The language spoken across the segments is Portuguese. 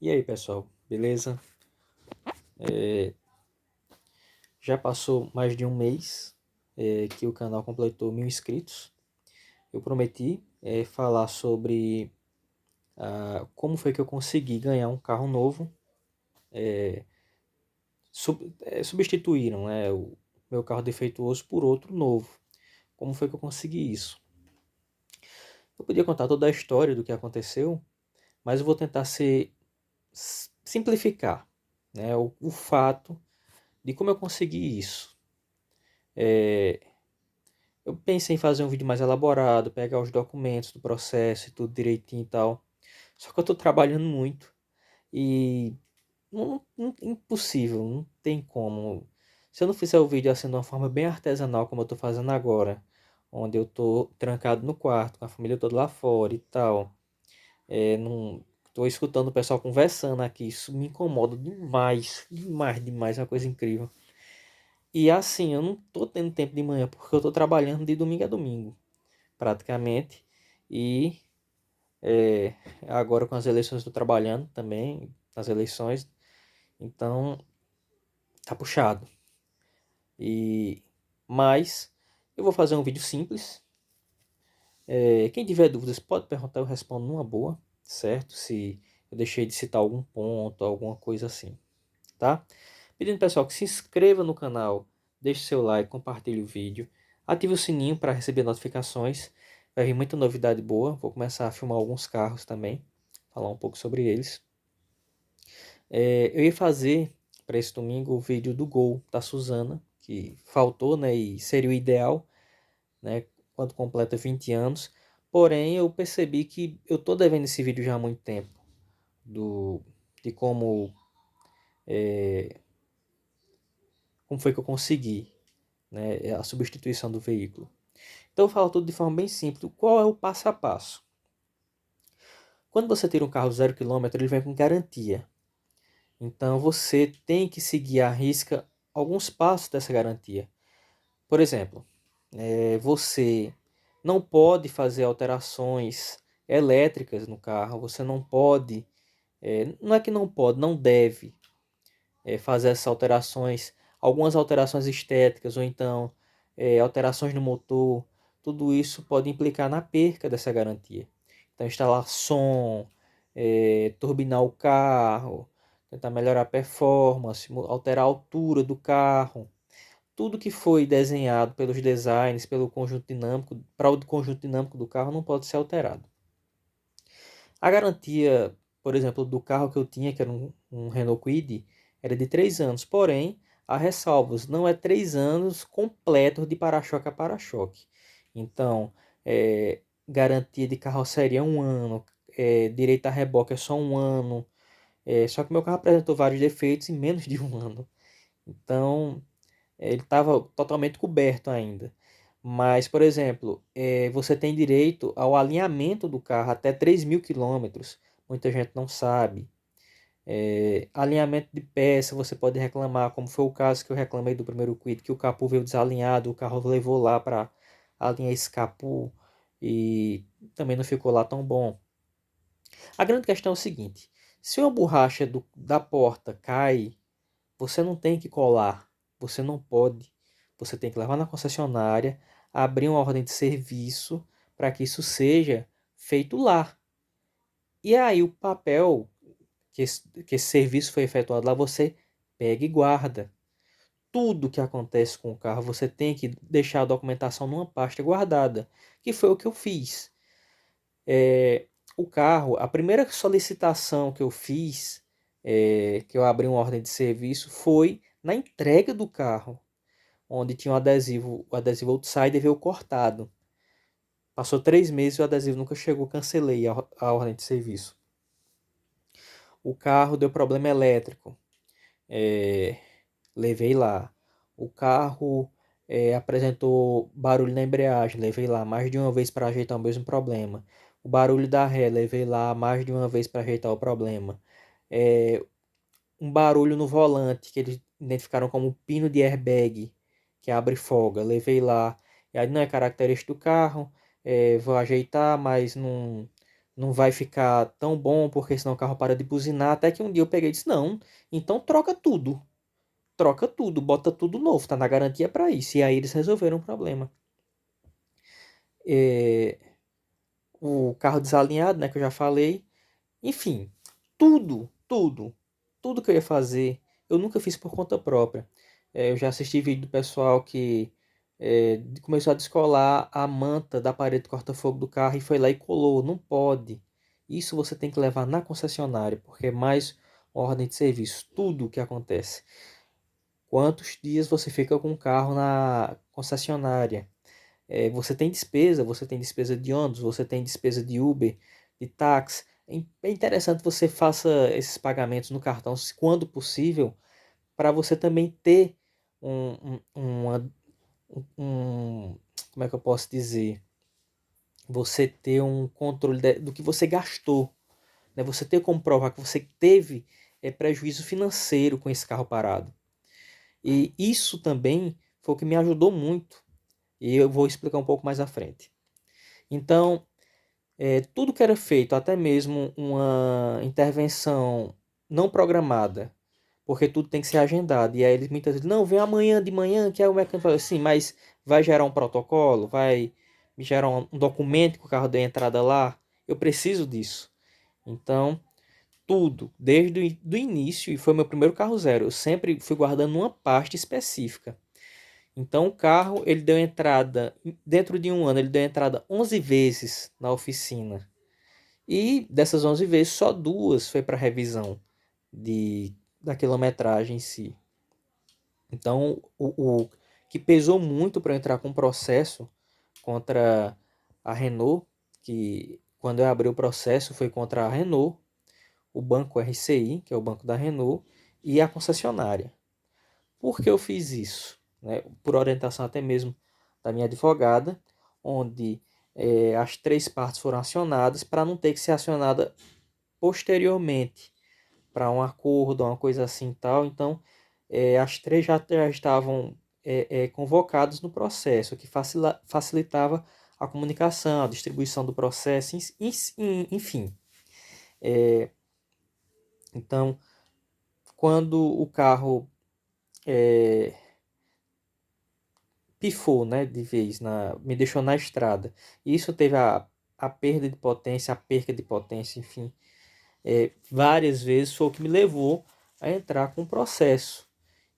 E aí, pessoal, beleza? Já passou mais de um mês que o canal completou 1.000 inscritos. Eu prometi falar sobre como foi que eu consegui ganhar um carro novo. Substituíram, né, o meu carro defeituoso por outro novo. Como foi que eu consegui isso? Eu podia contar toda a história do que aconteceu, mas eu vou tentar simplificar, né, o fato de como eu consegui isso. Eu pensei em fazer um vídeo mais elaborado, pegar os documentos do processo e tudo direitinho e tal. Só que eu tô trabalhando muito e impossível, não tem como. Se eu não fizer o vídeo assim de uma forma bem artesanal como eu tô fazendo agora, onde eu tô trancado no quarto, com a família toda lá fora e tal, não tô escutando o pessoal conversando aqui, isso me incomoda demais, demais, demais, é uma coisa incrível. E assim, eu não tô tendo tempo de manhã porque eu tô trabalhando de domingo a domingo praticamente. E é, agora com as eleições estou trabalhando também, nas eleições, então tá puxado. E mas eu vou fazer um vídeo simples. Quem tiver dúvidas pode perguntar, eu respondo numa boa, certo? Se eu deixei de citar algum ponto, alguma coisa assim, tá? Pedindo pessoal que se inscreva no canal, deixe seu like, compartilhe o vídeo, ative o sininho para receber notificações. Vai vir muita novidade boa. Vou começar a filmar alguns carros também, falar um pouco sobre eles. Eu ia fazer para esse domingo o vídeo do Gol da Suzana, que faltou, né? E seria o ideal, né? Quando completa 20 anos. Porém, eu percebi que eu tô devendo esse vídeo já há muito tempo. Do, de como foi que eu consegui, né, a substituição do veículo. Então eu falo tudo de forma bem simples. Qual é o passo a passo? Quando você tira um carro 0 km, ele vem com garantia. Então você tem que seguir à risca alguns passos dessa garantia. Por exemplo, você não pode fazer alterações elétricas no carro, você não pode, não é que não pode, não deve fazer essas alterações, algumas alterações estéticas ou então alterações no motor, tudo isso pode implicar na perca dessa garantia. Então, instalar som, turbinar o carro, tentar melhorar a performance, alterar a altura do carro, tudo que foi desenhado pelos designers, pelo conjunto dinâmico, para o conjunto dinâmico do carro não pode ser alterado. A garantia, por exemplo, do carro que eu tinha, que era um Renault Kwid, era de 3 anos. Porém, há ressalvas, não é 3 anos completos de para-choque a para-choque. Então, garantia de carroceria é 1 ano, direito a reboque é só 1 ano. Só que meu carro apresentou vários defeitos em menos de 1 ano. Então, ele estava totalmente coberto ainda. Mas, por exemplo, você tem direito ao alinhamento do carro até 3.000 km. Muita gente não sabe. Alinhamento de peça, você pode reclamar, como foi o caso que eu reclamei do primeiro Kwid, que o capô veio desalinhado, o carro levou lá para alinhar esse capô e também não ficou lá tão bom. A grande questão é o seguinte: se uma borracha da porta cai, você não tem que colar, você não pode. Você tem que levar na concessionária, abrir uma ordem de serviço para que isso seja feito lá. E aí o papel que esse serviço foi efetuado lá, você pega e guarda. Tudo que acontece com o carro, você tem que deixar a documentação numa pasta guardada, que foi o que eu fiz. O carro, a primeira solicitação que eu fiz, que eu abri uma ordem de serviço, foi na entrega do carro, onde tinha o adesivo outsider veio cortado. Passou 3 meses e o adesivo nunca chegou, cancelei a ordem de serviço. O carro deu problema elétrico, é, levei lá. O carro apresentou barulho na embreagem, levei lá mais de uma vez para ajeitar o mesmo problema. O barulho da ré, levei lá mais de uma vez para ajeitar o problema. É, um barulho no volante, que eles identificaram como pino de airbag, que abre e folga, levei lá. E aí não é característico do carro, vou ajeitar, mas não vai ficar tão bom porque senão o carro para de buzinar. Até que um dia eu peguei e disse, não, então troca tudo, bota tudo novo, tá na garantia para isso. E aí eles resolveram o problema. É, o carro desalinhado, né, que eu já falei. Enfim, tudo que eu ia fazer, eu nunca fiz por conta própria. Eu já assisti vídeo do pessoal que começou a descolar a manta da parede do corta-fogo do carro e foi lá e colou. Não pode. Isso você tem que levar na concessionária, porque é mais ordem de serviço. Tudo o que acontece. Quantos dias você fica com o carro na concessionária? Você tem despesa de ônibus, você tem despesa de Uber, de táxi. É interessante você faça esses pagamentos no cartão, quando possível, para você também ter como é que eu posso dizer? Você ter um controle do que você gastou, né? Você ter como provar que você teve prejuízo financeiro com esse carro parado. E isso também foi o que me ajudou muito. E eu vou explicar um pouco mais à frente. Então, tudo que era feito, até mesmo uma intervenção não programada, porque tudo tem que ser agendado. E aí eles muitas vezes, não, vem amanhã de manhã, que é o mecânico fala assim, mas vai gerar um protocolo, vai me gerar um documento que o carro deu entrada lá. Eu preciso disso. Então, tudo, desde o do início, e foi meu primeiro carro zero, eu sempre fui guardando uma pasta específica. Então o carro, ele deu entrada, dentro de um ano, ele deu entrada 11 vezes na oficina. E dessas 11 vezes, só duas foi para revisão da quilometragem em si. Então, o que pesou muito para eu entrar com processo contra a Renault, que quando eu abri o processo foi contra a Renault, o banco RCI, que é o banco da Renault, e a concessionária. Por que eu fiz isso? Né? Por orientação até mesmo da minha advogada, onde as três partes foram acionadas para não ter que ser acionada posteriormente para um acordo, uma coisa assim tal. Então, as três já estavam convocadas no processo, o que facilitava a comunicação, a distribuição do processo, enfim. Então, quando o carro pifou, né, de vez, me deixou na estrada, e isso teve a perda de potência, a perca de potência, enfim, várias vezes foi o que me levou a entrar com o processo.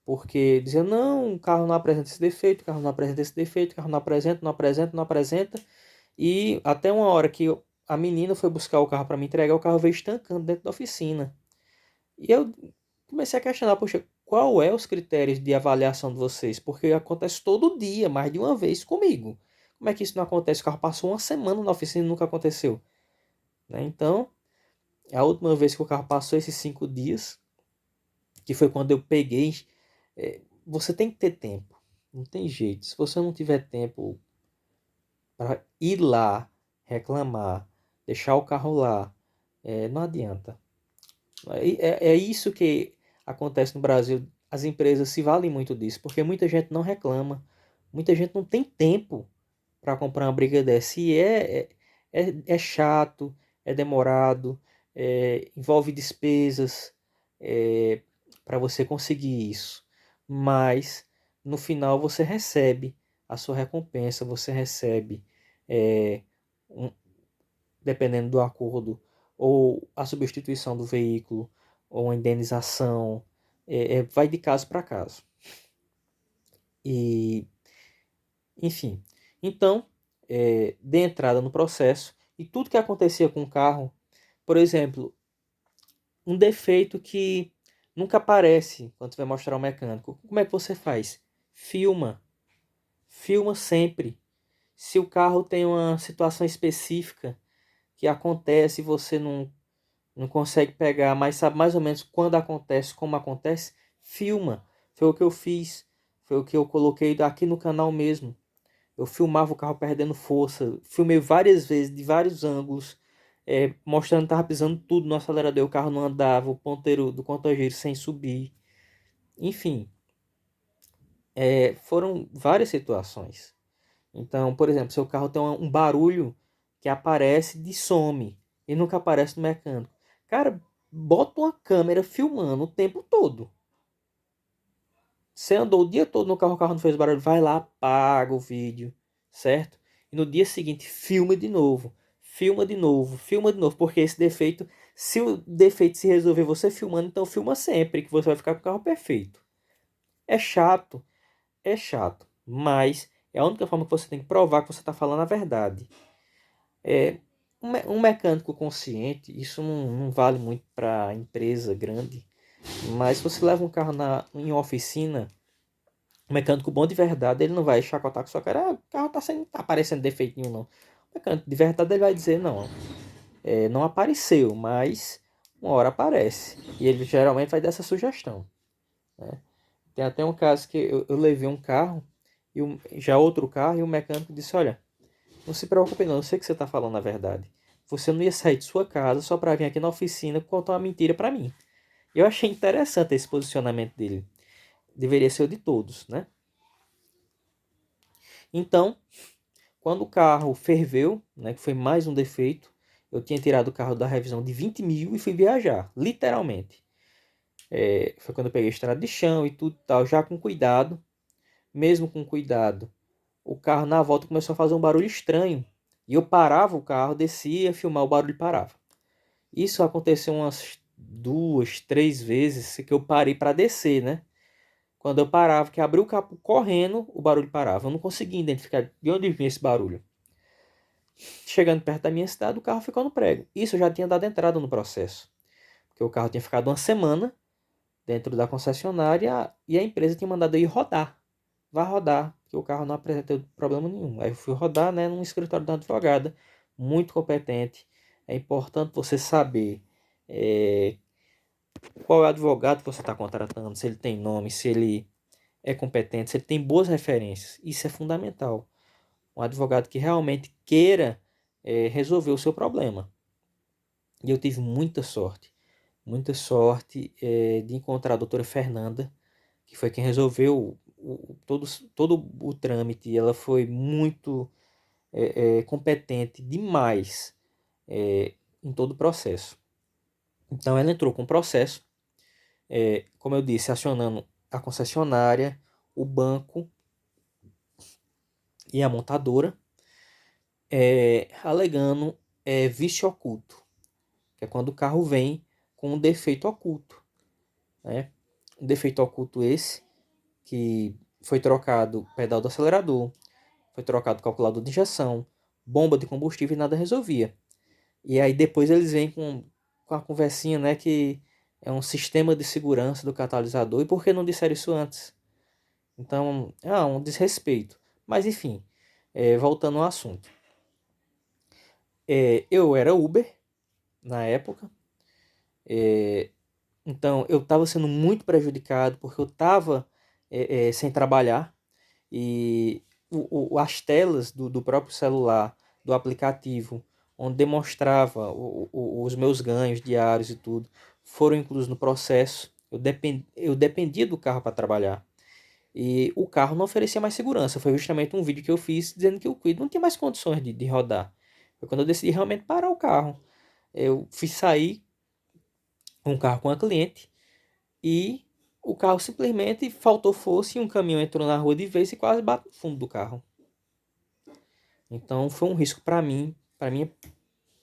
Porque dizia, não, o carro não apresenta esse defeito, o carro não apresenta esse defeito, o carro não apresenta, não apresenta, não apresenta. E até uma hora que a menina foi buscar o carro para me entregar, o carro veio estancando dentro da oficina. E eu comecei a questionar, poxa, qual é os critérios de avaliação de vocês? Porque acontece todo dia, mais de uma vez comigo. Como é que isso não acontece? O carro passou uma semana na oficina e nunca aconteceu. Né? Então, a última vez que o carro passou esses 5 dias, que foi quando eu peguei. Você tem que ter tempo. Não tem jeito. Se você não tiver tempo para ir lá, reclamar, deixar o carro lá, não adianta. É isso que acontece no Brasil. As empresas se valem muito disso, porque muita gente não reclama. Muita gente não tem tempo para comprar uma briga dessa. E é chato, é demorado, envolve despesas para você conseguir isso. Mas no final você recebe a sua recompensa, você recebe, é, um, dependendo do acordo, ou a substituição do veículo, ou uma indenização, vai de caso para caso. E enfim, então, dei entrada no processo e tudo que acontecia com o carro, por exemplo, um defeito que nunca aparece quando você vai mostrar ao mecânico. Como é que você faz? Filma. Filma sempre. Se o carro tem uma situação específica que acontece e você não consegue pegar, mas sabe mais ou menos quando acontece, como acontece, filma. Foi o que eu fiz. Foi o que eu coloquei aqui no canal mesmo. Eu filmava o carro perdendo força, filmei várias vezes, de vários ângulos, mostrando que estava pisando tudo no acelerador, o carro não andava, o ponteiro do contra-giro sem subir. Enfim, foram várias situações. Então, por exemplo, seu carro tem um barulho que aparece de some. e nunca aparece no mecânico. Cara, bota uma câmera filmando o tempo todo. Você andou o dia todo no carro, o carro não fez barulho, vai lá, apaga o vídeo, certo? E no dia seguinte, filma de novo. Filma de novo, filma de novo, porque esse defeito, se o defeito se resolver você filmando, então filma sempre, que você vai ficar com o carro perfeito. É chato, mas é a única forma que você tem que provar que você está falando a verdade. Um mecânico consciente, isso não vale muito para empresa grande, mas se você leva um carro em uma oficina, um mecânico bom de verdade, ele não vai chacotar com sua cara, o carro tá aparecendo defeito nenhum, não. O mecânico de verdade, ele vai dizer, não, não apareceu, mas uma hora aparece. E ele geralmente vai dar essa sugestão, né? Tem até um caso que eu levei um carro, já outro carro, e o mecânico disse, olha, não se preocupe não, eu sei que você está falando a verdade. Você não ia sair de sua casa só para vir aqui na oficina contar uma mentira para mim. Eu achei interessante esse posicionamento dele. Deveria ser o de todos, né? Então, quando o carro ferveu, né, que foi mais um defeito, eu tinha tirado o carro da revisão de 20 mil e fui viajar, literalmente. Foi quando eu peguei a estrada de chão e tudo tal, já com cuidado. Mesmo com cuidado, o carro na volta começou a fazer um barulho estranho. E eu parava o carro, descia, filmar o barulho e parava. Isso aconteceu umas 2, 3 vezes que eu parei para descer, né? Quando eu parava, que abri o capô correndo, o barulho parava. Eu não conseguia identificar de onde vinha esse barulho. Chegando perto da minha cidade, o carro ficou no prego. Isso eu já tinha dado entrada no processo. Porque o carro tinha ficado uma semana dentro da concessionária e a empresa tinha mandado eu ir rodar. Vai rodar, que o carro não apresentou problema nenhum. Aí eu fui rodar, né, num escritório da advogada, muito competente. É importante você saber é, qual é o advogado que você está contratando, se ele tem nome, se ele é competente, se ele tem boas referências. Isso é fundamental. Um advogado que realmente queira resolver o seu problema. E eu tive muita sorte de encontrar a doutora Fernanda, que foi quem resolveu todo o trâmite. Ela foi muito competente demais em todo o processo. Então ela entrou com o processo, como eu disse, acionando a concessionária, o banco e a montadora, alegando vício oculto, que é quando o carro vem com um defeito oculto, né? Um defeito oculto esse que foi trocado o pedal do acelerador, foi trocado o calculador de injeção, bomba de combustível e nada resolvia. E aí depois eles vêm com a conversinha, né, que é um sistema de segurança do catalisador. E por que não disseram isso antes? Então, é um desrespeito. Mas enfim, voltando ao assunto. Eu era Uber na época. Então eu estava sendo muito prejudicado porque eu estava sem trabalhar. E as telas do próprio celular, do aplicativo, onde demonstrava os meus ganhos diários e tudo, foram inclusos no processo. Eu dependia do carro para trabalhar. E o carro não oferecia mais segurança. Foi justamente um vídeo que eu fiz dizendo que o Kwid não tinha mais condições de rodar. Foi quando eu decidi realmente parar o carro. Eu fiz sair um carro com a cliente e o carro simplesmente faltou força e um caminhão entrou na rua de vez e quase bateu no fundo do carro. Então foi um risco para mim, para minha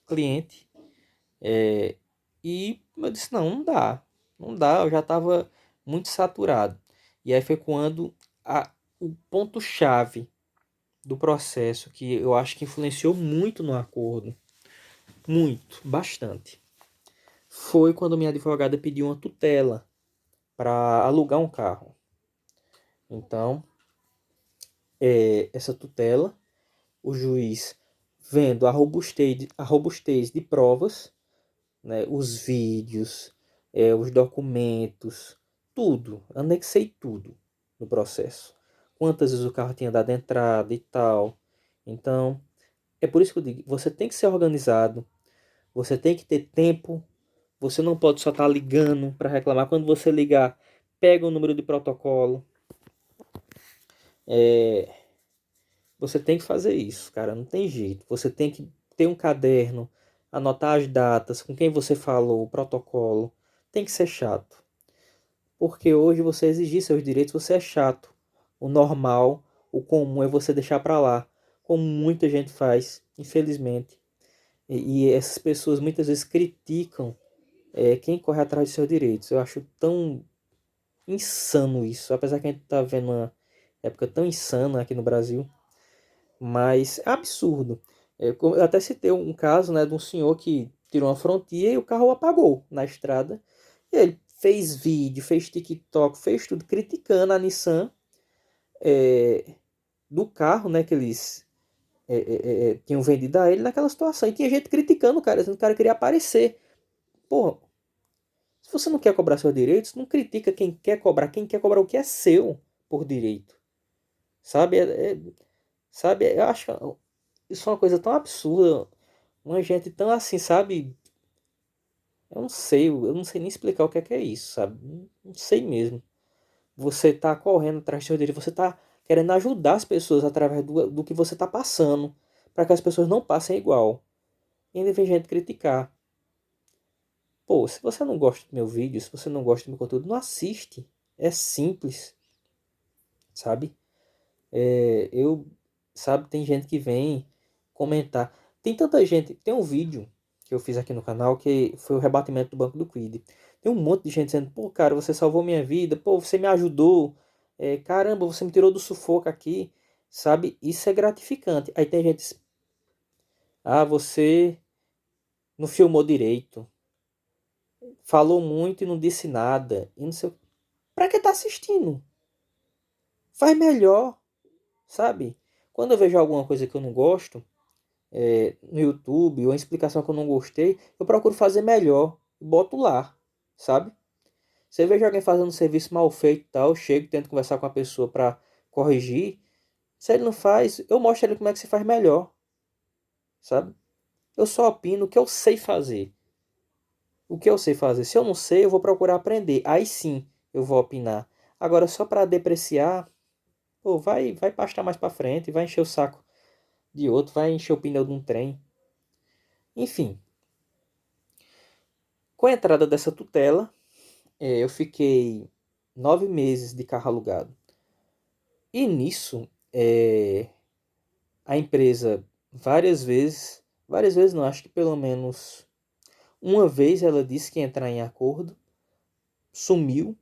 cliente. E eu disse, não dá. Não dá, eu já estava muito saturado. E aí foi quando o ponto-chave do processo, que eu acho que influenciou muito no acordo, muito, bastante, foi quando minha advogada pediu uma tutela para alugar um carro. Então, essa tutela, o juiz, vendo a robustez de provas, né, os vídeos, os documentos, tudo, anexei tudo no processo. Quantas vezes o carro tinha dado entrada e tal. Então, é por isso que eu digo, você tem que ser organizado, você tem que ter tempo, você não pode só estar ligando para reclamar. Quando você ligar, pega o número de protocolo. Você tem que fazer isso, cara, não tem jeito. Você tem que ter um caderno, anotar as datas, com quem você falou, o protocolo. Tem que ser chato. Porque hoje você exigir seus direitos, você é chato. O normal, o comum é você deixar pra lá, como muita gente faz, infelizmente. E essas pessoas muitas vezes criticam quem corre atrás de seus direitos. Eu acho tão insano isso, apesar que a gente tá vendo uma época tão insana aqui no Brasil, mas é absurdo. Eu até citei um caso, né, de um senhor que tirou uma frontia e o carro apagou na estrada. E ele fez vídeo, fez TikTok, fez tudo criticando a Nissan do carro, né, que eles tinham vendido a ele naquela situação. E tinha gente criticando o cara, dizendo que o cara queria aparecer. Porra, se você não quer cobrar seus direitos, não critica quem quer cobrar. Quem quer cobrar o que é seu por direito. Sabe? Sabe? Eu acho isso é uma coisa tão absurda. Uma gente tão assim, sabe? Eu não sei nem explicar o que é isso, sabe? Não sei mesmo. Você tá correndo atrás do seu direito, você tá querendo ajudar as pessoas através do que você tá passando, para que as pessoas não passem igual. E ainda vem gente criticar. Pô, se você não gosta do meu vídeo, se você não gosta do meu conteúdo, não assiste. É simples, sabe? Eu, sabe, tem gente que vem comentar. Tem tanta gente. Tem um vídeo que eu fiz aqui no canal que foi o rebatimento do Banco do Quid. Tem um monte de gente dizendo: pô, cara, você salvou minha vida, pô, você me ajudou, caramba, você me tirou do sufoco aqui, sabe? Isso é gratificante. Aí tem gente: ah, você não filmou direito, falou muito e não disse nada, e não sei. Pra que tá assistindo? Faz melhor, sabe? Quando eu vejo alguma coisa que eu não gosto, no YouTube, ou uma explicação que eu não gostei, eu procuro fazer melhor. Boto lá, sabe? Se eu vejo alguém fazendo um serviço mal feito e tal, eu chego e tento conversar com a pessoa para corrigir. Se ele não faz, eu mostro ele como é que se faz melhor, sabe? Eu só opino o que eu sei fazer. O que eu sei fazer. Se eu não sei, eu vou procurar aprender. Aí sim, eu vou opinar. Agora, só para depreciar, pô, vai pastar mais para frente, vai encher o saco de outro, vai encher o pneu de um trem. Enfim, com a entrada dessa tutela, eu fiquei 9 meses de carro alugado. E nisso, a empresa várias vezes não, acho que pelo menos uma vez ela disse que ia entrar em acordo, sumiu,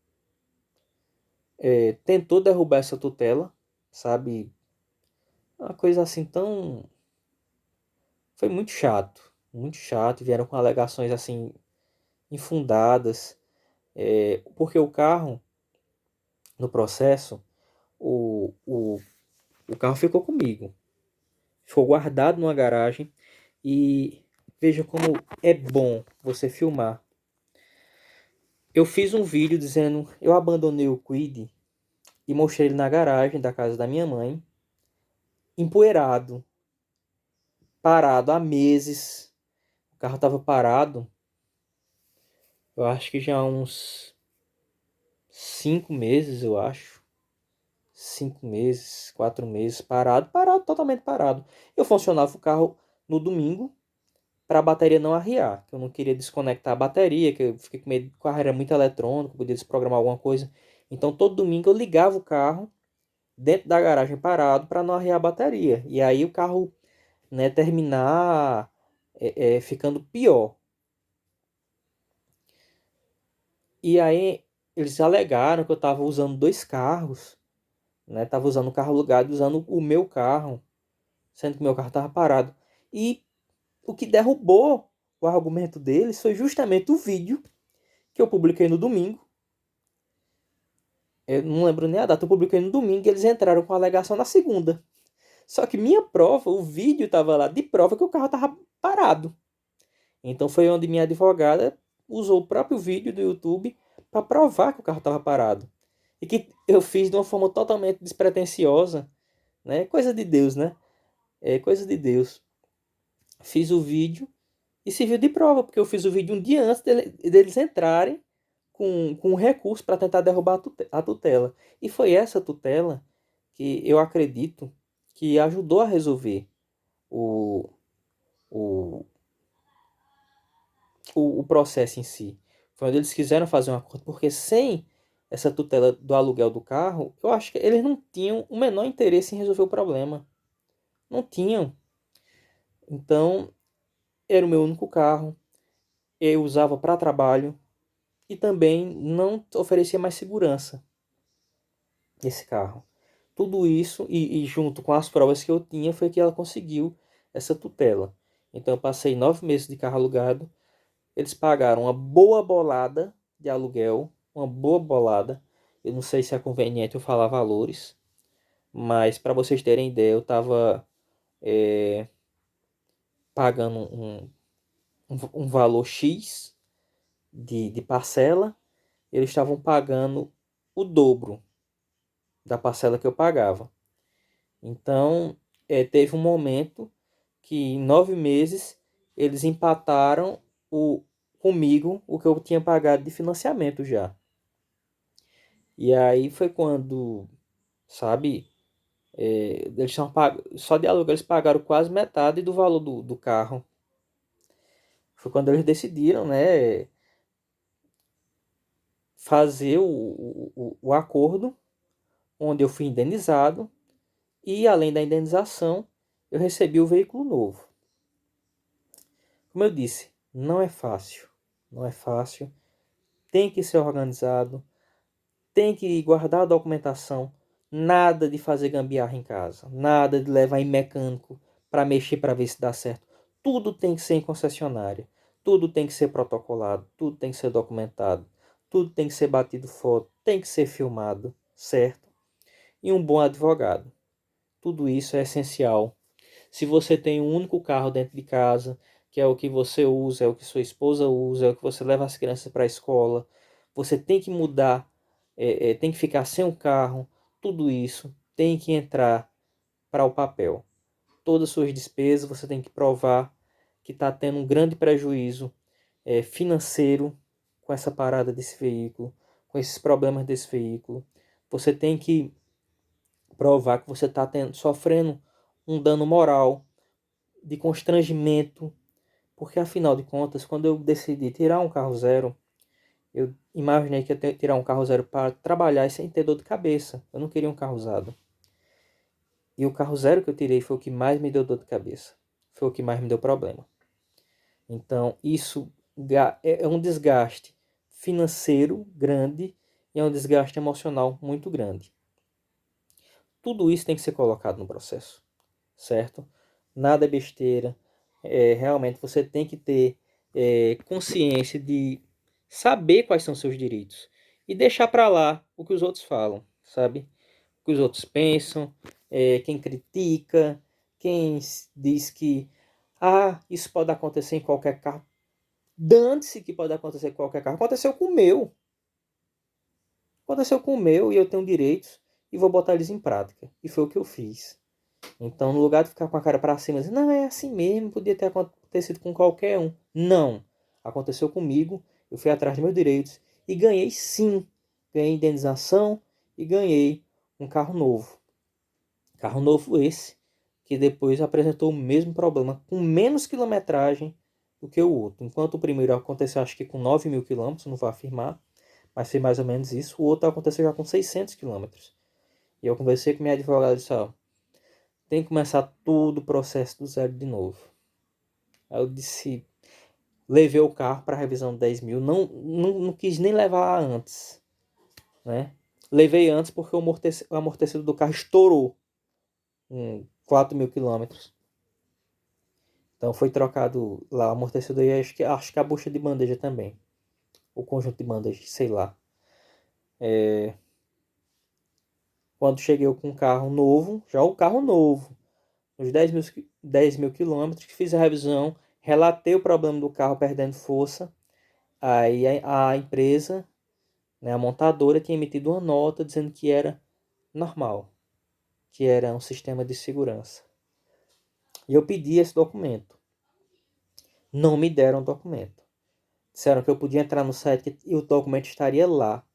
tentou derrubar essa tutela, sabe? Uma coisa assim tão. Foi muito chato, vieram com alegações assim infundadas, porque o carro, no processo, o, o, o carro ficou comigo. Ficou guardado numa garagem e veja como é bom você filmar. Eu fiz um vídeo dizendo, eu abandonei o Kwid e mostrei ele na garagem da casa da minha mãe, empoeirado, parado há meses. O carro estava parado, eu acho que já há uns 5 meses, eu acho. 5 meses, 4 meses, parado, totalmente parado. Eu funcionava o carro no domingo, para a bateria não arriar, que eu não queria desconectar a bateria, que eu fiquei com medo, o carro era muito eletrônico, podia desprogramar alguma coisa. Então todo domingo eu ligava o carro dentro da garagem parado para não arriar a bateria. E aí o carro, né, terminar ficando pior. E aí eles alegaram que eu estava usando dois carros, né? Tava usando o carro alugado e usando o meu carro, sendo que o meu carro estava parado. E o que derrubou o argumento deles foi justamente o vídeo que eu publiquei no domingo. Eu não lembro nem a data, eu publiquei no domingo e eles entraram com a alegação na segunda. Só que minha prova, o vídeo tava lá de prova que o carro tava parado. Então foi onde minha advogada usou o próprio vídeo do YouTube para provar que o carro tava parado. E que eu fiz de uma forma totalmente despretensiosa, né? Coisa de Deus, né? É coisa de Deus. Fiz o vídeo e serviu de prova, porque eu fiz o vídeo um dia antes deles entrarem com um recurso para tentar derrubar a tutela. E foi essa tutela que eu acredito que ajudou a resolver o, o, o processo em si. Foi onde eles quiseram fazer um acordo, porque sem essa tutela do aluguel do carro, eu acho que eles não tinham o menor interesse em resolver o problema. Não tinham. Então, era o meu único carro, eu usava para trabalho e também não oferecia mais segurança esse carro. Tudo isso e junto com as provas que eu tinha foi que ela conseguiu essa tutela. Então eu passei 9 meses de carro alugado. Eles pagaram uma boa bolada de aluguel, uma boa bolada. Eu não sei se é conveniente eu falar valores, mas para vocês terem ideia, eu estava pagando um valor X de parcela. Eles estavam pagando o dobro da parcela que eu pagava. Então, teve um momento que em 9 meses eles empataram comigo o que eu tinha pagado de financiamento já. E aí foi quando, sabe, eles tinham só de aluguel eles pagaram quase metade do valor do carro. Foi quando eles decidiram, né, fazer o acordo, onde eu fui indenizado. E além da indenização, eu recebi o veículo novo. Como eu disse, não é fácil. Não é fácil. Tem que ser organizado. Tem que guardar a documentação. Nada de fazer gambiarra em casa. Nada de levar em mecânico para mexer para ver se dá certo. Tudo tem que ser em concessionária. Tudo tem que ser protocolado. Tudo tem que ser documentado. Tudo tem que ser batido foto. Tem que ser filmado. Certo? E um bom advogado. Tudo isso é essencial. Se você tem um único carro dentro de casa, que é o que você usa, é o que sua esposa usa, é o que você leva as crianças para a escola, você tem que mudar, tem que ficar sem o carro, tudo isso tem que entrar para o papel. Todas as suas despesas você tem que provar que está tendo um grande prejuízo financeiro com essa parada desse veículo, com esses problemas desse veículo. Você tem que provar que você está sofrendo um dano moral, de constrangimento, porque afinal de contas, quando eu decidi tirar um carro zero, eu imaginei que eu ia tirar um carro zero para trabalhar e sem ter dor de cabeça. Eu não queria um carro usado. E o carro zero que eu tirei foi o que mais me deu dor de cabeça. Foi o que mais me deu problema. Então, isso é um desgaste financeiro grande e é um desgaste emocional muito grande. Tudo isso tem que ser colocado no processo, certo? Nada é besteira. Realmente você tem que ter consciência de saber quais são seus direitos e deixar para lá o que os outros falam, sabe? O que os outros pensam, quem critica, quem diz que isso pode acontecer em qualquer carro. Dane-se que pode acontecer em qualquer carro. Aconteceu com o meu. Aconteceu com o meu e eu tenho direitos e vou botar eles em prática. E foi o que eu fiz. Então, no lugar de ficar com a cara para cima, não, é assim mesmo, podia ter acontecido com qualquer um. Não. Aconteceu comigo, eu fui atrás dos meus direitos e ganhei sim. Ganhei indenização e ganhei um carro novo. Carro novo esse, que depois apresentou o mesmo problema, com menos quilometragem do que o outro. Enquanto o primeiro aconteceu acho que com 9.000 quilômetros, não vou afirmar, mas foi mais ou menos isso. O outro aconteceu já com 600 quilômetros. E eu conversei com minha advogada e disse, tem que começar todo o processo do zero de novo. Aí eu disse, levei o carro para revisão de 10 mil, não quis nem levar antes, né? Levei antes porque o amortecedor do carro estourou em 4.000 quilômetros. Então foi trocado lá o amortecedor e acho que a bucha de bandeja também. O conjunto de bandeja, sei lá. Quando cheguei com um carro novo, já o carro novo, uns 10 mil quilômetros, que fiz a revisão, relatei o problema do carro perdendo força. Aí a empresa, né, a montadora, tinha emitido uma nota dizendo que era normal, que era um sistema de segurança. E eu pedi esse documento. Não me deram o documento. Disseram que eu podia entrar no site e o documento estaria lá.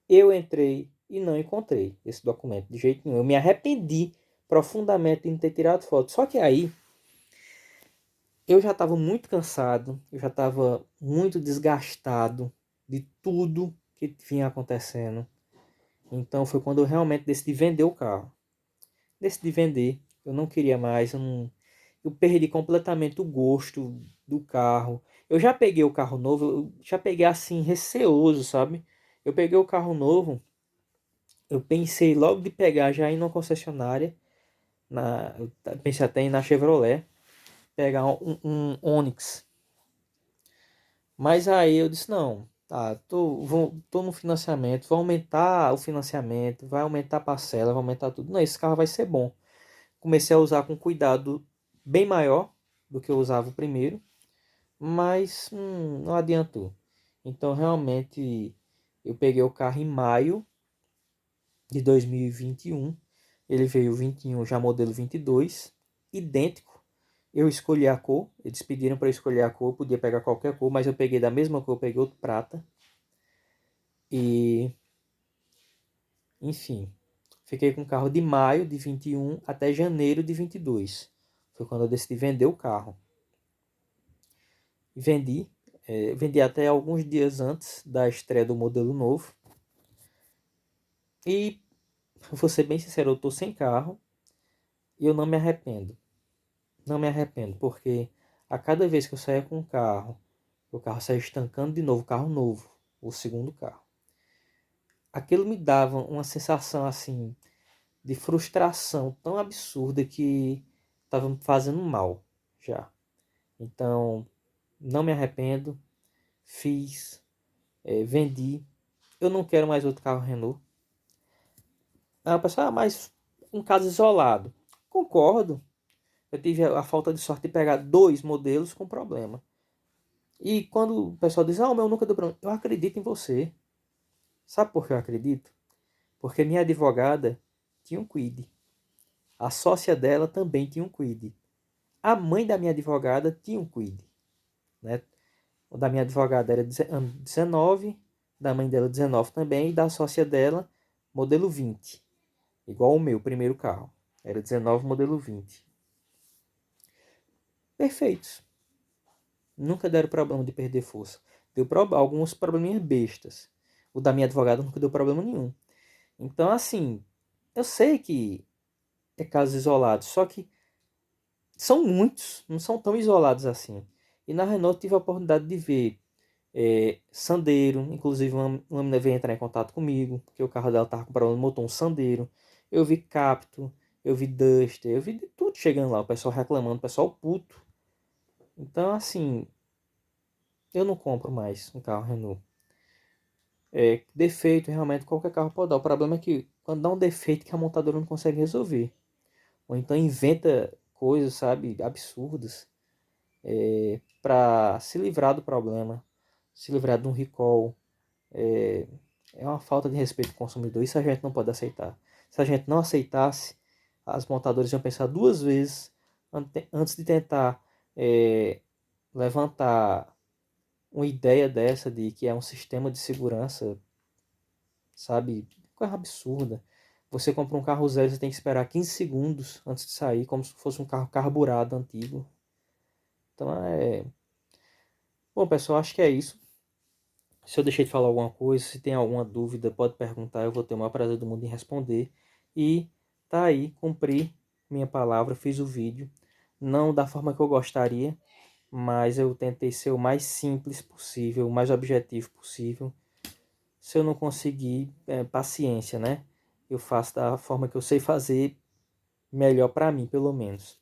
Eu entrei e não encontrei esse documento de jeito nenhum. Eu me arrependi profundamente de não ter tirado foto. Só que aí eu já estava muito cansado, eu já estava muito desgastado de tudo que vinha acontecendo. Então foi quando eu realmente decidi vender o carro. Decidi vender, eu não queria mais, eu perdi completamente o gosto do carro. Eu já peguei o carro novo, eu já peguei assim, receoso, sabe? Eu peguei o carro novo, eu pensei logo de pegar já ir numa concessionária, eu pensei até em ir na Chevrolet, pegar um Onix. Mas aí eu disse, não, tá, tô no financiamento, vou aumentar o financiamento, vai aumentar a parcela, vai aumentar tudo. Não, esse carro vai ser bom. Comecei a usar com cuidado bem maior do que eu usava o primeiro, mas não adiantou. Então realmente eu peguei o carro em maio de 2021, ele veio 21 já modelo 22, idêntico. Eu escolhi a cor, eles pediram para eu escolher a cor, eu podia pegar qualquer cor, mas eu peguei da mesma cor, eu peguei outro prata. E, enfim, fiquei com o carro de maio de 21 até janeiro de 22. Foi quando eu decidi vender o carro. Vendi, vendi até alguns dias antes da estreia do modelo novo. E, vou ser bem sincero, eu tô sem carro e eu não me arrependo. Não me arrependo, porque a cada vez que eu saía com o carro saía estancando de novo, carro novo, o segundo carro. Aquilo me dava uma sensação assim de frustração tão absurda que estava me fazendo mal já. Então, não me arrependo, fiz, vendi. Eu não quero mais outro carro Renault. Ah, pessoal, mas um caso isolado. Concordo. Eu tive a falta de sorte de pegar dois modelos com problema. E quando o pessoal diz, ah, o meu nunca deu problema, eu acredito em você. Sabe por que eu acredito? Porque minha advogada tinha um Kwid. A sócia dela também tinha um Kwid. A mãe da minha advogada tinha um Kwid. Né? O da minha advogada era 19, da mãe dela 19 também, e da sócia dela, modelo 20. Igual o meu primeiro carro. Era 19, modelo 20. Perfeitos. Nunca deram problema de perder força. Deu alguns probleminhas bestas. O da minha advogada nunca deu problema nenhum. Então, assim, eu sei que é casos isolados, só que são muitos, não são tão isolados assim. E na Renault eu tive a oportunidade de ver Sandero, inclusive uma menina veio entrar em contato comigo, porque o carro dela estava com problema no motor, um Sandero. Eu vi Capto, eu vi Duster, eu vi de tudo chegando lá, o pessoal reclamando, o pessoal puto. Então, assim, eu não compro mais um carro Renault. Defeito, realmente, qualquer carro pode dar. O problema é que quando dá um defeito que a montadora não consegue resolver. Ou então inventa coisas, sabe, absurdas, para se livrar do problema, se livrar de um recall. É uma falta de respeito com o consumidor. Isso a gente não pode aceitar. Se a gente não aceitasse, as montadoras iam pensar duas vezes antes de tentar levantar uma ideia dessa de que é um sistema de segurança, sabe? Coisa absurda. Você compra um carro zero, você tem que esperar 15 segundos antes de sair, como se fosse um carro carburado antigo. Então Bom, pessoal, acho que é isso. Se eu deixei de falar alguma coisa, se tem alguma dúvida, pode perguntar, eu vou ter o maior prazer do mundo em responder. E tá aí, cumpri minha palavra, fiz o vídeo. Não da forma que eu gostaria, mas eu tentei ser o mais simples possível, o mais objetivo possível. Se eu não conseguir, paciência, né? Eu faço da forma que eu sei fazer, melhor para mim, pelo menos.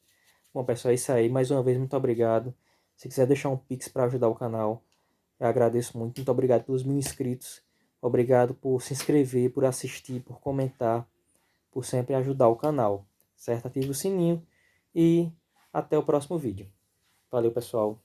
Bom, pessoal, é isso aí. Mais uma vez, muito obrigado. Se quiser deixar um Pix para ajudar o canal, eu agradeço muito. Muito obrigado pelos 1000 inscritos. Obrigado por se inscrever, por assistir, por comentar, por sempre ajudar o canal. Certo? Ative o sininho e até o próximo vídeo. Valeu, pessoal.